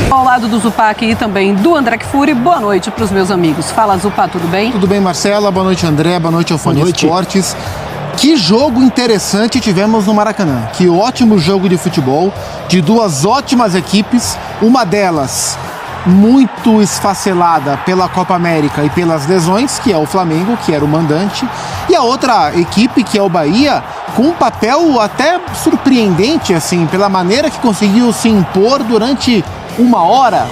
Ao lado do Zupac e também do André Kfouri, boa noite para os meus amigos. Fala, Zupac, tudo bem? Tudo bem, Marcela? Boa noite, André. Boa noite ao Fone Esportes. Que jogo interessante tivemos no Maracanã. Que ótimo jogo de futebol, de duas ótimas equipes, uma delas muito esfacelada pela Copa América e pelas lesões, que é o Flamengo, que era o mandante, e a outra equipe, que é o Bahia, com um papel até surpreendente, assim, pela maneira que conseguiu se impor durante uma hora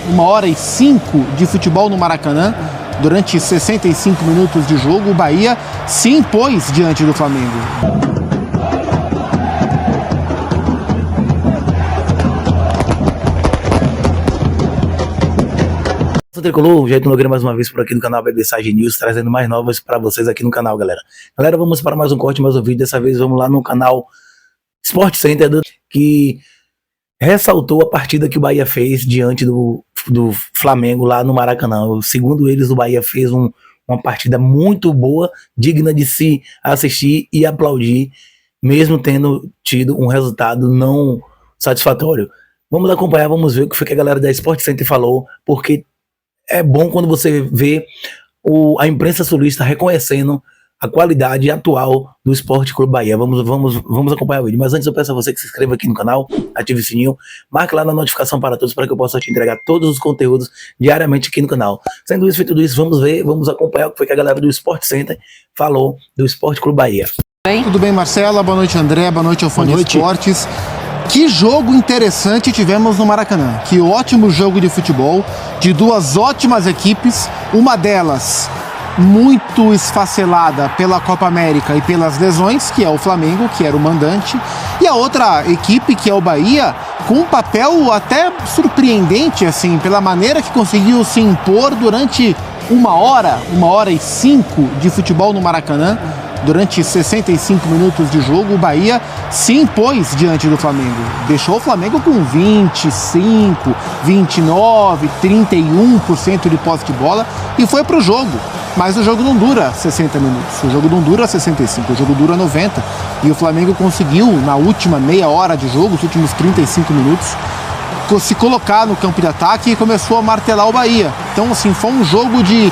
e 5 de futebol no Maracanã. Durante 65 minutos de jogo, o Bahia se impôs diante do Flamengo. Tricolor, Jair Nogueira mais uma vez por aqui no canal BBSage News, trazendo mais novas para vocês aqui no canal, galera. Galera, vamos para mais um corte, mais um vídeo. Dessa vez vamos lá no canal Sport Center, que ressaltou a partida que o Bahia fez diante do Flamengo lá no Maracanã. Segundo eles, o Bahia fez uma partida muito boa, digna de se assistir e aplaudir, mesmo tendo tido um resultado não satisfatório. Vamos acompanhar, vamos ver o que foi que a galera da Sport Center falou, porque é bom quando você vê a imprensa sulista reconhecendo a qualidade atual do Esporte Clube Bahia. Vamos acompanhar o vídeo. Mas antes eu peço a você que se inscreva aqui no canal, ative o sininho, marque lá na notificação para todos, para que eu possa te entregar todos os conteúdos diariamente aqui no canal. Sendo isso, feito tudo isso, vamos acompanhar o que foi que a galera do Sport Center falou do Esporte Clube Bahia. Tudo bem, Marcela? Boa noite, André. Boa noite ao Fone Esportes. Que jogo interessante tivemos no Maracanã. Que ótimo jogo de futebol, de duas ótimas equipes, uma delas muito esfacelada pela Copa América e pelas lesões, que é o Flamengo, que era o mandante, e a outra equipe, que é o Bahia, com um papel até surpreendente, assim, pela maneira que conseguiu se impor durante uma hora e 5 de futebol no Maracanã. Durante 65 minutos de jogo, o Bahia se impôs diante do Flamengo. Deixou o Flamengo com 25, 29, 31% de posse de bola e foi pro jogo. Mas o jogo não dura 60 minutos, o jogo não dura 65, o jogo dura 90. E o Flamengo conseguiu, na última meia hora de jogo, os últimos 35 minutos, se colocar no campo de ataque e começou a martelar o Bahia. Então, assim, foi um jogo de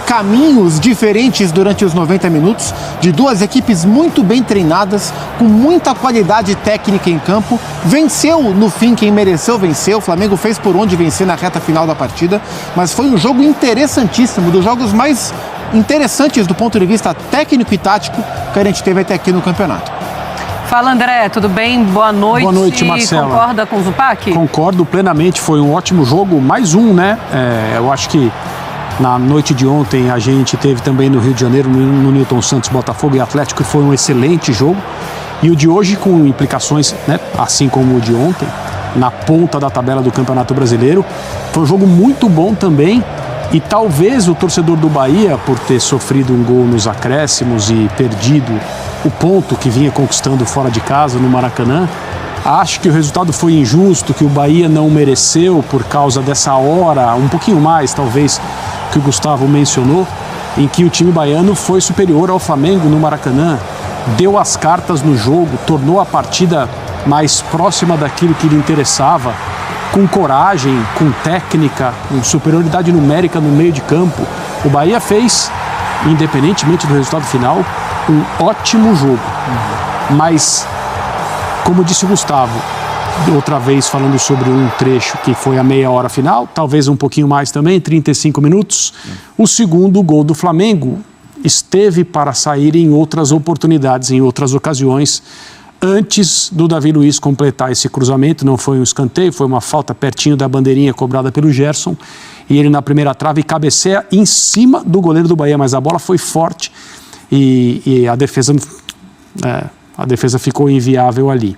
caminhos diferentes durante os 90 minutos, de duas equipes muito bem treinadas, com muita qualidade técnica em campo. Venceu, no fim, quem mereceu vencer. O Flamengo fez por onde vencer na reta final da partida, mas foi um jogo interessantíssimo, dos jogos mais interessantes do ponto de vista técnico e tático que a gente teve até aqui no campeonato. Fala, André, tudo bem? Boa noite. Boa noite, Marcela. Concorda com o Zupac? Concordo plenamente, foi um ótimo jogo, mais um, né? Eu acho que na noite de ontem a gente teve também no Rio de Janeiro, no Newton Santos, Botafogo e Atlético, que foi um excelente jogo. E o de hoje com implicações, né? Assim como o de ontem, na ponta da tabela do Campeonato Brasileiro. Foi um jogo muito bom também. E talvez o torcedor do Bahia, por ter sofrido um gol nos acréscimos e perdido o ponto que vinha conquistando fora de casa no Maracanã, acho que o resultado foi injusto, que o Bahia não mereceu por causa dessa hora, um pouquinho mais talvez, que o Gustavo mencionou, em que o time baiano foi superior ao Flamengo no Maracanã, deu as cartas no jogo, tornou a partida mais próxima daquilo que lhe interessava, com coragem, com técnica, com superioridade numérica no meio de campo. O Bahia fez, independentemente do resultado final, um ótimo jogo. Mas, como disse o Gustavo, outra vez falando sobre um trecho que foi a meia hora final, talvez um pouquinho mais também, 35 minutos, o segundo gol do Flamengo esteve para sair em outras oportunidades, em outras ocasiões, antes do Davi Luiz completar esse cruzamento. Não foi um escanteio, foi uma falta pertinho da bandeirinha cobrada pelo Gerson, e ele na primeira trave cabeceia em cima do goleiro do Bahia, mas a bola foi forte e a defesa ficou inviável ali.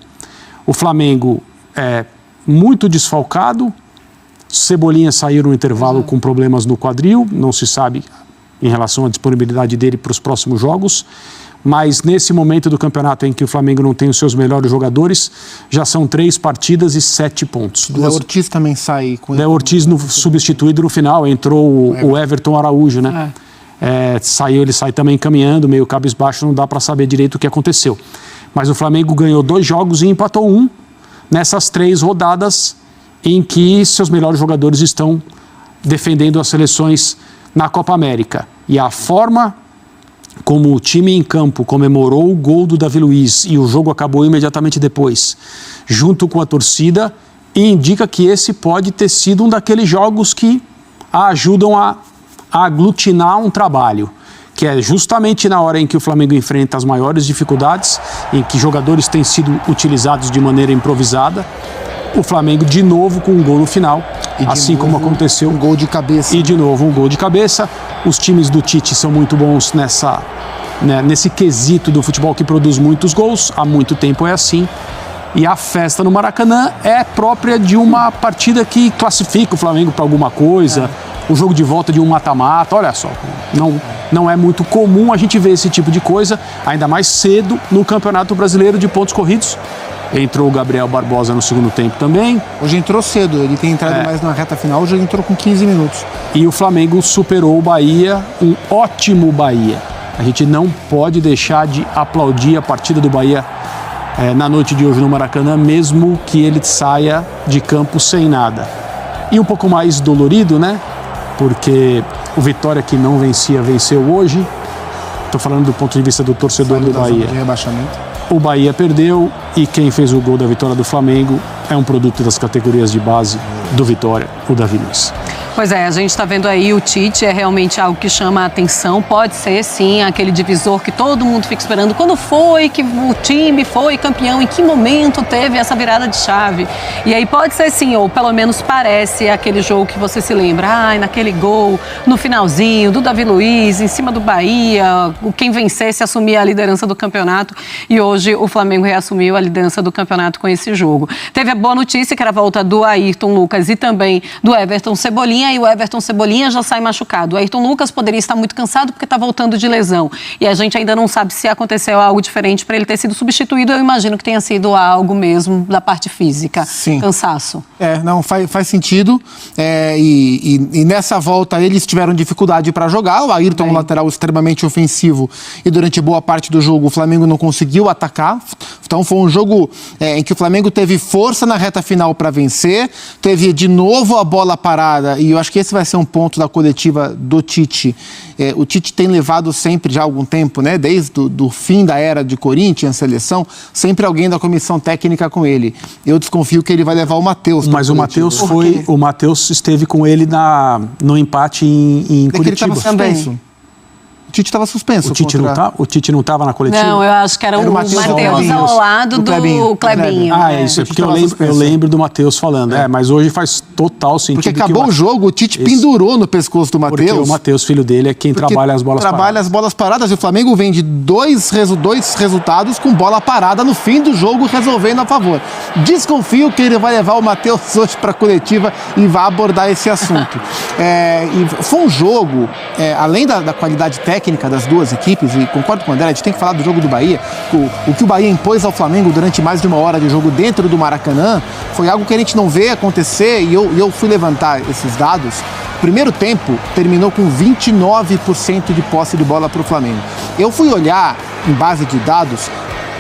O Flamengo é muito desfalcado, Cebolinha saiu no intervalo com problemas no quadril, não se sabe em relação à disponibilidade dele para os próximos jogos. Mas nesse momento do campeonato em que o Flamengo não tem os seus melhores jogadores, já são 3 partidas e 7 pontos. O Léo Ortiz também sai. Léo Ortiz substituído no final, entrou o Everton Araújo, né? Ele sai também caminhando, meio cabisbaixo, não dá para saber direito o que aconteceu. Mas o Flamengo ganhou 2 jogos e empatou 1 nessas 3 rodadas em que seus melhores jogadores estão defendendo as seleções na Copa América. E a forma como o time em campo comemorou o gol do Davi Luiz e o jogo acabou imediatamente depois, junto com a torcida, indica que esse pode ter sido um daqueles jogos que ajudam a aglutinar um trabalho, que é justamente na hora em que o Flamengo enfrenta as maiores dificuldades, em que jogadores têm sido utilizados de maneira improvisada, o Flamengo de novo com um gol no final, assim como aconteceu. Um gol de cabeça. E de novo um gol de cabeça. Os times do Tite são muito bons nesse quesito do futebol que produz muitos gols, há muito tempo é assim. E a festa no Maracanã é própria de uma partida que classifica o Flamengo para alguma coisa, o jogo de volta de um mata-mata. Olha só, não é muito comum a gente ver esse tipo de coisa, ainda mais cedo no Campeonato Brasileiro de pontos corridos. Entrou o Gabriel Barbosa no segundo tempo também. Hoje entrou cedo, ele tem entrado mais na reta final, hoje ele entrou com 15 minutos. E o Flamengo superou o Bahia, um ótimo Bahia. A gente não pode deixar de aplaudir a partida do Bahia na noite de hoje no Maracanã, mesmo que ele saia de campo sem nada. E um pouco mais dolorido, né? Porque o Vitória, que não vencia, venceu hoje. Estou falando do ponto de vista do torcedor do Bahia. O Bahia perdeu e quem fez o gol da vitória do Flamengo é um produto das categorias de base do Vitória, o Davi Luiz. Pois é, a gente está vendo aí o Tite, é realmente algo que chama a atenção. Pode ser, sim, aquele divisor que todo mundo fica esperando. Quando foi que o time foi campeão? Em que momento teve essa virada de chave? E aí pode ser, sim, ou pelo menos parece aquele jogo que você se lembra. Ai, naquele gol, no finalzinho, do Davi Luiz, em cima do Bahia. Quem vencesse assumia a liderança do campeonato. E hoje o Flamengo reassumiu a liderança do campeonato com esse jogo. Teve a boa notícia, que era a volta do Ayrton Lucas e também do Everton Cebolinha. E o Everton Cebolinha já sai machucado. O Ayrton Lucas poderia estar muito cansado porque está voltando de lesão. E a gente ainda não sabe se aconteceu algo diferente para ele ter sido substituído. Eu imagino que tenha sido algo mesmo da parte física. Sim. Cansaço. Não, faz sentido. E nessa volta eles tiveram dificuldade para jogar. O Ayrton, um lateral extremamente ofensivo, e durante boa parte do jogo o Flamengo não conseguiu atacar. Então foi um jogo em que o Flamengo teve força na reta final para vencer, teve de novo a bola parada, e eu acho que esse vai ser um ponto da coletiva do Tite. O Tite tem levado sempre, já há algum tempo, né, desde o fim da era de Corinthians, seleção, sempre alguém da comissão técnica com ele. Eu desconfio que ele vai levar o Matheus. Mas o Matheus o Matheus esteve com ele no empate em Curitiba. Ele estava suspenso. O Tite estava suspenso. O Tite não estava na coletiva? Não, eu acho que era o Matheus ao lado do Clebinho. Isso é porque eu lembro do Matheus falando. Mas hoje faz total sentido. Porque acabou o jogo, o Tite pendurou no pescoço do Matheus. Porque o Matheus, filho dele, é quem trabalha as bolas paradas. Trabalha as bolas paradas, e o Flamengo vem de dois resultados com bola parada no fim do jogo, resolvendo a favor. Desconfio que ele vai levar o Matheus hoje para a coletiva e vai abordar esse assunto. E foi um jogo, além da qualidade técnica das duas equipes, e concordo com o André, a gente tem que falar do jogo do Bahia. O que o Bahia impôs ao Flamengo durante mais de uma hora de jogo dentro do Maracanã foi algo que a gente não vê acontecer, e eu fui levantar esses dados. O primeiro tempo terminou com 29% de posse de bola para o Flamengo. Eu fui olhar, em base de dados,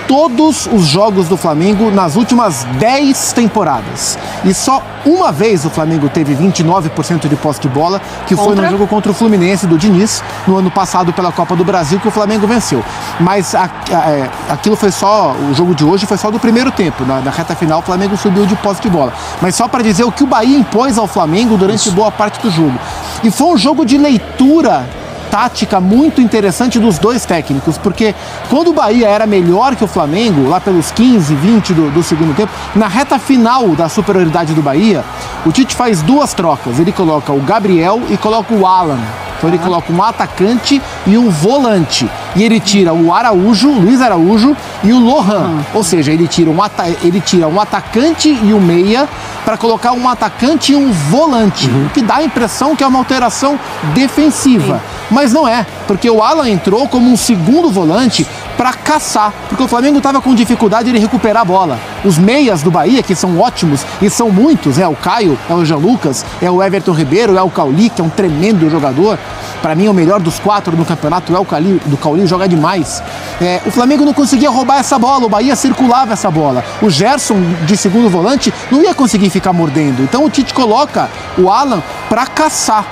todos os jogos do Flamengo nas últimas 10 temporadas. E só uma vez o Flamengo teve 29% de posse de bola, que foi no jogo contra o Fluminense do Diniz, no ano passado pela Copa do Brasil, que o Flamengo venceu. Mas aquilo foi só, o jogo de hoje foi só do primeiro tempo. Na reta final o Flamengo subiu de posse de bola. Mas só para dizer o que o Bahia impôs ao Flamengo durante boa parte do jogo. E foi um jogo de leitura tática muito interessante dos dois técnicos, porque quando o Bahia era melhor que o Flamengo, lá pelos 15, 20 do segundo tempo, na reta final da superioridade do Bahia, o Tite faz duas trocas. Ele coloca o Gabriel e coloca o Alan. Então ele coloca um atacante e um volante. E ele tira o Luiz Araújo e o Lohan. Ou seja, ele tira um atacante e um meia para colocar um atacante e um volante. O que dá a impressão que é uma alteração defensiva. Sim. Mas não é, porque o Alan entrou como um segundo volante para caçar, porque o Flamengo estava com dificuldade de recuperar a bola. Os meias do Bahia, que são ótimos, e são muitos, o Caio, é o Jean Lucas, é o Everton Ribeiro, é o Cauli, que é um tremendo jogador. Para mim, o melhor dos 4 no campeonato é o Cauli, joga demais. O Flamengo não conseguia roubar essa bola, o Bahia circulava essa bola. O Gerson, de segundo volante, não ia conseguir ficar mordendo. Então o Tite coloca o Alan para caçar.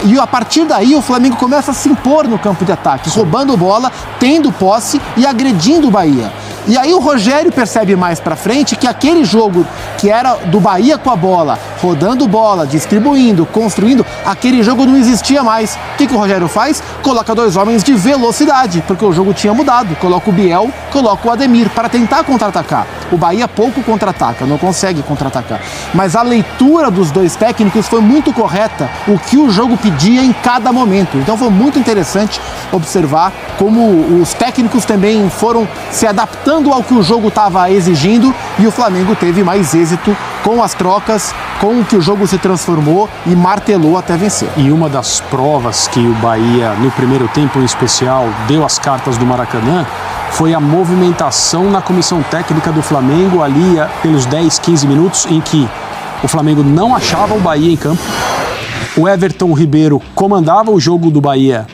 E a partir daí o Flamengo começa a se impor no campo de ataque, roubando bola, tendo posse e agredindo o Bahia. E aí o Rogério percebe mais pra frente que aquele jogo que era do Bahia com a bola, rodando bola, distribuindo, construindo, aquele jogo não existia mais. O que o Rogério faz? Coloca 2 homens de velocidade, porque o jogo tinha mudado. Coloca o Biel, coloca o Ademir para tentar contra-atacar. O Bahia pouco contra-ataca, não consegue contra-atacar. Mas a leitura dos 2 técnicos foi muito correta, o que o jogo pedia em cada momento. Então foi muito interessante observar como os técnicos também foram se adaptando ao que o jogo estava exigindo, e o Flamengo teve mais êxito com as trocas, com o que o jogo se transformou e martelou até vencer. E uma das provas que o Bahia, no primeiro tempo em especial, deu as cartas do Maracanã foi a movimentação na comissão técnica do Flamengo ali pelos 10, 15 minutos em que o Flamengo não achava o Bahia em campo. O Everton Ribeiro comandava o jogo do Bahia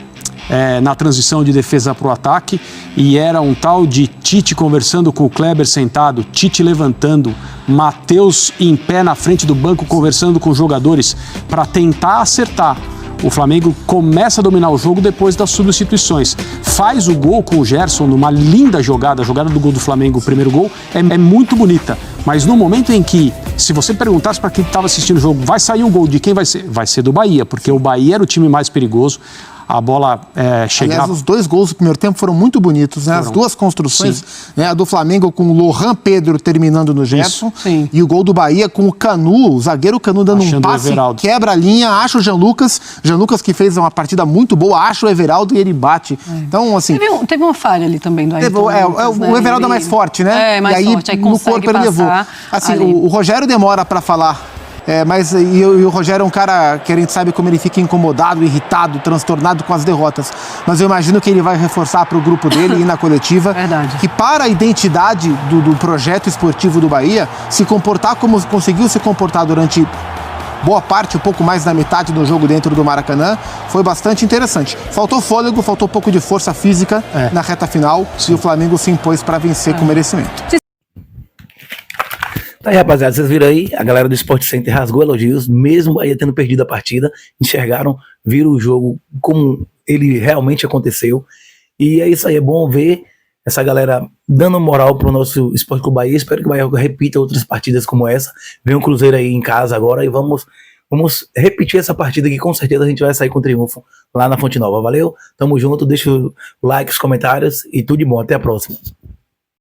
na transição de defesa para o ataque, e era um tal de Tite conversando com o Kleber sentado, Tite levantando, Matheus em pé na frente do banco conversando com os jogadores para tentar acertar. O Flamengo começa a dominar o jogo depois das substituições. Faz o gol com o Gerson numa linda jogada, a jogada do gol do Flamengo, o primeiro gol, é muito bonita. Mas no momento em que, se você perguntasse para quem estava assistindo o jogo, vai sair um gol, de quem vai ser? Vai ser do Bahia, porque o Bahia era o time mais perigoso. A bola chegava... Aliás, os 2 gols do primeiro tempo foram muito bonitos, né? As 2 construções, a do Flamengo com o Lohan Pedro terminando no Gerson, e o gol do Bahia com o Canu, o zagueiro Canu dando um passe, quebra a linha, acha o Jean Lucas que fez uma partida muito boa, acha o Everaldo e ele bate. Então, assim... Teve uma falha ali também do Ayrton Lucas, o Everaldo é mais forte, né? Mais forte, aí no corpo ele levou. Assim, o Rogério demora para falar... Mas o Rogério é um cara que a gente sabe como ele fica incomodado, irritado, transtornado com as derrotas. Mas eu imagino que ele vai reforçar para o grupo dele e na coletiva que para a identidade do projeto esportivo do Bahia, se comportar como conseguiu se comportar durante boa parte, um pouco mais da metade do jogo dentro do Maracanã, foi bastante interessante. Faltou fôlego, faltou um pouco de força física na reta final, e o Flamengo se impôs para vencer com merecimento. Tá aí, rapaziada, vocês viram aí, a galera do Sport Center rasgou elogios, mesmo o Bahia tendo perdido a partida, enxergaram, viram o jogo como ele realmente aconteceu, e é isso aí, é bom ver essa galera dando moral pro nosso Sport Clube Bahia. Espero que o Bahia repita outras partidas como essa, vem o Cruzeiro aí em casa agora, e vamos repetir essa partida que com certeza a gente vai sair com triunfo lá na Fonte Nova. Valeu, tamo junto, deixa o like, os comentários e tudo de bom, até a próxima.